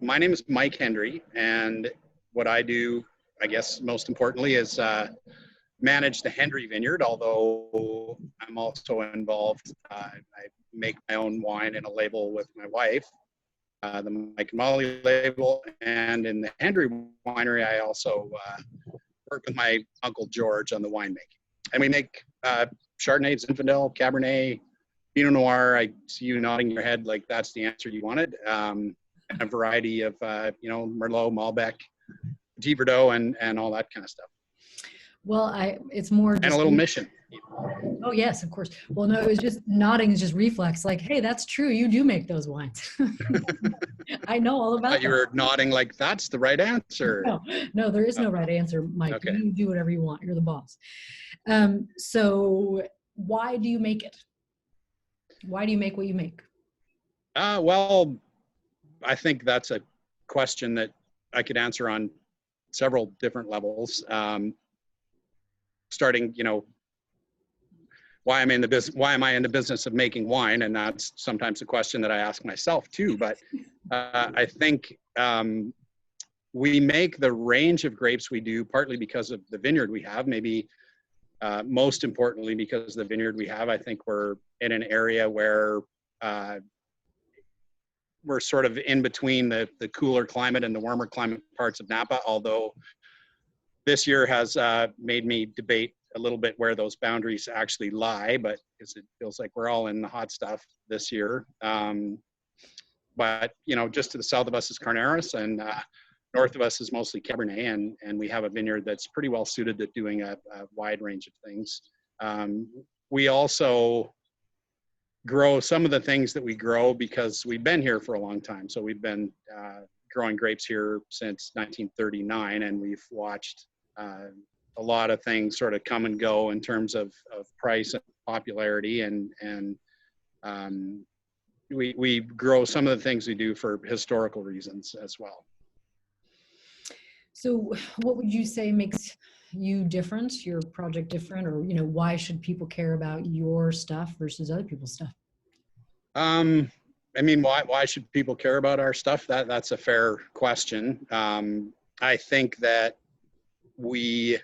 My name is Mike Hendry, and what I do, I guess most importantly, is manage the Hendry Vineyard, although I'm also involved. I make my own wine in a label with my wife, the Mike and Molly label, and in the Hendry winery, I also work with my Uncle George on the winemaking. And we make Chardonnay, Zinfandel, Cabernet, Pinot Noir. I see you nodding your head like that's the answer you wanted. A variety of, Merlot, Malbec, Petit Verdot, and all that kind of stuff. Well, it's more just, and a little mission. Oh yes, of course. Well, no, it was just nodding is just reflex. Like, hey, that's true. You do make those wines. I know all about that. You were nodding like that's the right answer. No, there is no right answer, Mike. Okay. You do whatever you want. You're the boss. So why do you make it? Why do you make what you make? Well, I think that's a question that I could answer on several different levels. Starting, why am I in the business of making wine? And that's sometimes a question that I ask myself too. But I think we make the range of grapes we do partly because of the vineyard we have, maybe most importantly because of the vineyard we have. I think we're in an area where we're sort of in between the cooler climate and the warmer climate parts of Napa, although this year has made me debate a little bit where those boundaries actually lie, but because it feels like we're all in the hot stuff this year. But, just to the south of us is Carneros, and north of us is mostly Cabernet, and we have a vineyard that's pretty well suited to doing a wide range of things. We also grow some of the things that we grow because we've been here for a long time. So we've been growing grapes here since 1939, and we've watched a lot of things sort of come and go in terms of price and popularity, and we grow some of the things we do for historical reasons as well. So what would you say makes you different, your project different, or why should people care about your stuff versus other people's stuff? Why should people care about our stuff? That's a fair question. I think that we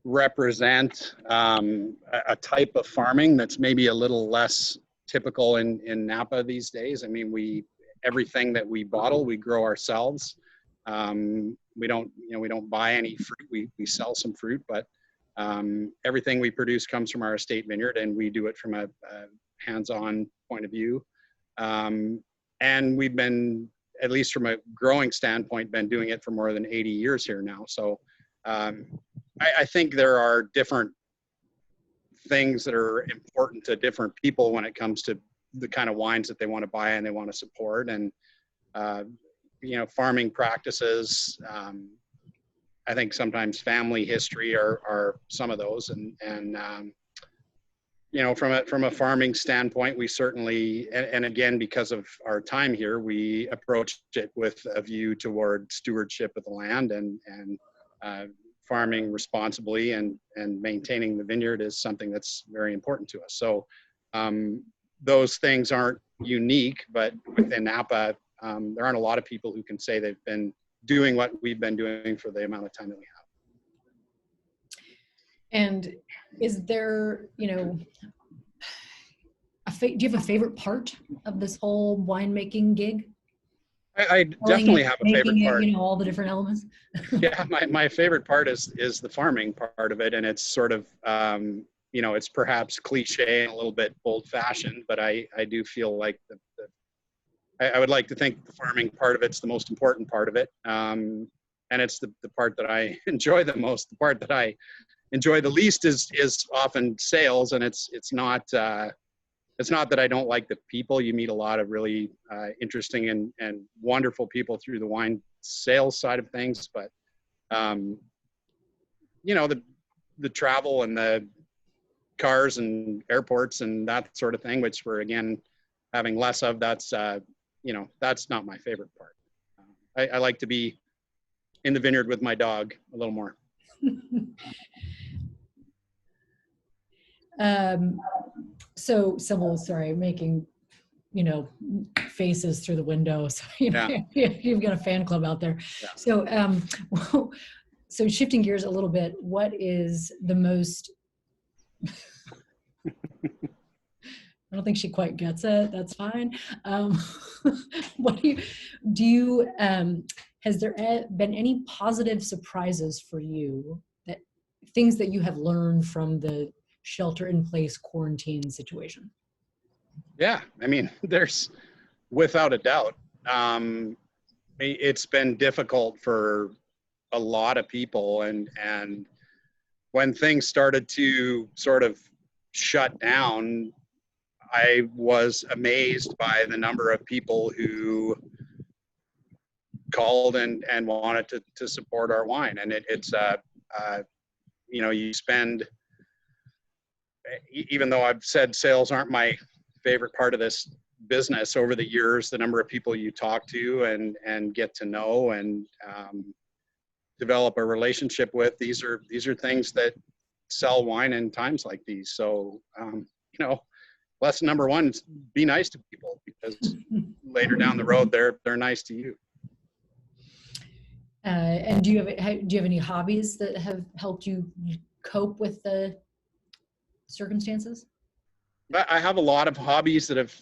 represent a type of farming that's maybe a little less typical in Napa these days. Everything that we bottle, we grow ourselves. We don't buy any fruit. We sell some fruit, but everything we produce comes from our estate vineyard, and we do it from a hands-on point of view. And we've been, at least from a growing standpoint, been doing it for more than 80 years here now. So I think there are different things that are important to different people when it comes to the kind of wines that they want to buy and they want to support. And farming practices, I think sometimes family history are some of those, and from a farming standpoint, we certainly, and again, because of our time here, we approached it with a view toward stewardship of the land, and farming responsibly and maintaining the vineyard is something that's very important to us. So those things aren't unique, but within Napa, there aren't a lot of people who can say they've been doing what we've been doing for the amount of time that we have. And is there, do you have a favorite part of this whole winemaking gig? I definitely have a favorite part. All the different elements. Yeah, my favorite part is the farming part of it, and it's sort of it's perhaps cliche and a little bit old-fashioned, but I do feel like I would like to think the farming part of it's the most important part of it, and it's the part that I enjoy the most. The part that I enjoy the least is often sales, and it's not that I don't like the people. You meet a lot of really interesting and wonderful people through the wine sales side of things, but the travel and the cars and airports and that sort of thing, which we're again having less of, that's not my favorite part. I like to be in the vineyard with my dog a little more. So Sybil, sorry, making you know, faces through the window. So, you know, you've got a fan club out there. Yeah. So, so shifting gears a little bit, what is the most, I don't think she quite gets it. That's fine. What has there been any positive surprises for you, that things that you have learned from the shelter in place quarantine situation? Yeah, I mean, there's without a doubt. It's been difficult for a lot of people, and when things started to sort of shut down, I was amazed by the number of people who called and wanted to support our wine. And it's you know, you spend, even though I've said sales aren't my favorite part of this business, over the years, the number of people you talk to and get to know and develop a relationship with, these are things that sell wine in times like these. So you know, lesson number one is be nice to people, because later down the road they're nice to you. And do you have any hobbies that have helped you cope with the circumstances? I have a lot of hobbies that have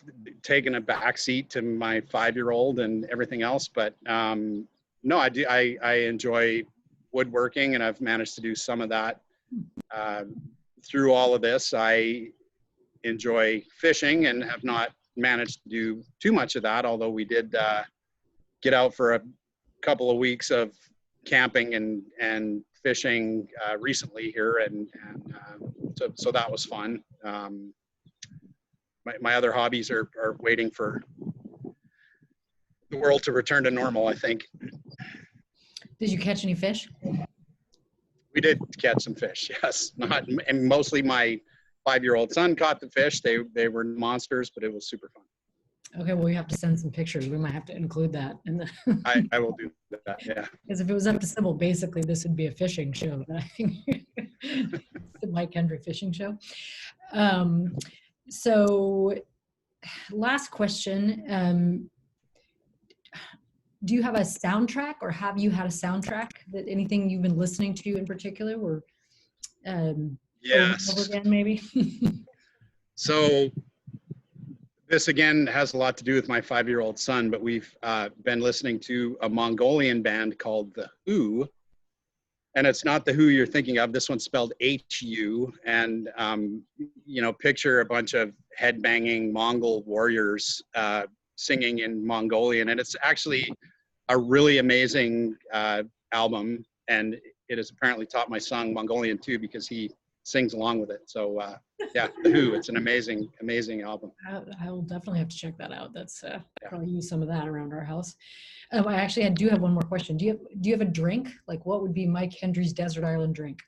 taken a backseat to my 5-year-old and everything else. But no, I do. I enjoy woodworking, and I've managed to do some of that through all of this. I enjoy fishing and have not managed to do too much of that, although we did get out for a couple of weeks of camping and fishing recently here, and so that was fun. My other hobbies are waiting for the world to return to normal, I think. Did you catch any fish? We did catch some fish, yes. And mostly my 5-year-old son caught the fish. They were monsters, but it was super fun. Okay, well, you have to send some pictures. We might have to include that in the. I will do that. Yeah. Because if it was up to Sybil, basically this would be a fishing show. The Mike Hendry fishing show. So, last question. Do you have a soundtrack, or have you had a soundtrack that anything you've been listening to in particular, or yes, over again maybe? So this again has a lot to do with my 5-year-old son, but we've been listening to a Mongolian band called The Who. And it's not the Who you're thinking of. This one's spelled H-U. And, you know, picture a bunch of headbanging Mongol warriors singing in Mongolian. And it's actually a really amazing album. And it has apparently taught my son Mongolian too, because he sings along with it. So yeah, The Who, it's an amazing, amazing album. I will definitely have to check that out. That's probably use some of that around our house. I actually do have one more question. Do you have a drink? Like, what would be Mike Hendry's Desert Island drink?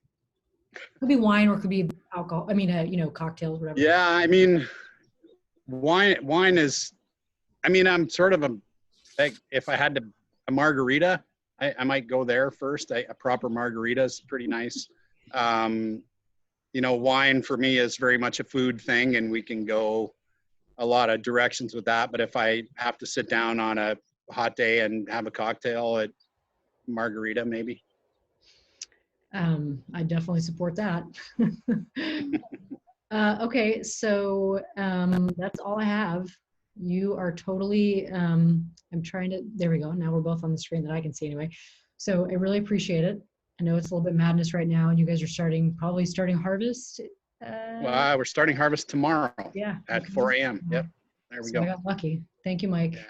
It could be wine, or it could be alcohol. I mean, you know, cocktails, whatever. Yeah, I mean, wine is, I mean, I'm sort of like, if I had a margarita, I might go there first. A proper margarita is pretty nice. You know, wine for me is very much a food thing, and we can go a lot of directions with that. But if I have to sit down on a hot day and have a cocktail, at margarita maybe. I definitely support that. Okay, so that's all I have. You are totally, I'm trying to, there we go. Now we're both on the screen that I can see anyway. So I really appreciate it. I know it's a little bit madness right now, and you guys are probably starting harvest. Well, we're starting harvest tomorrow. Yeah. At 4 a.m. Yep. There we go. I got lucky. Thank you, Mike. Yeah.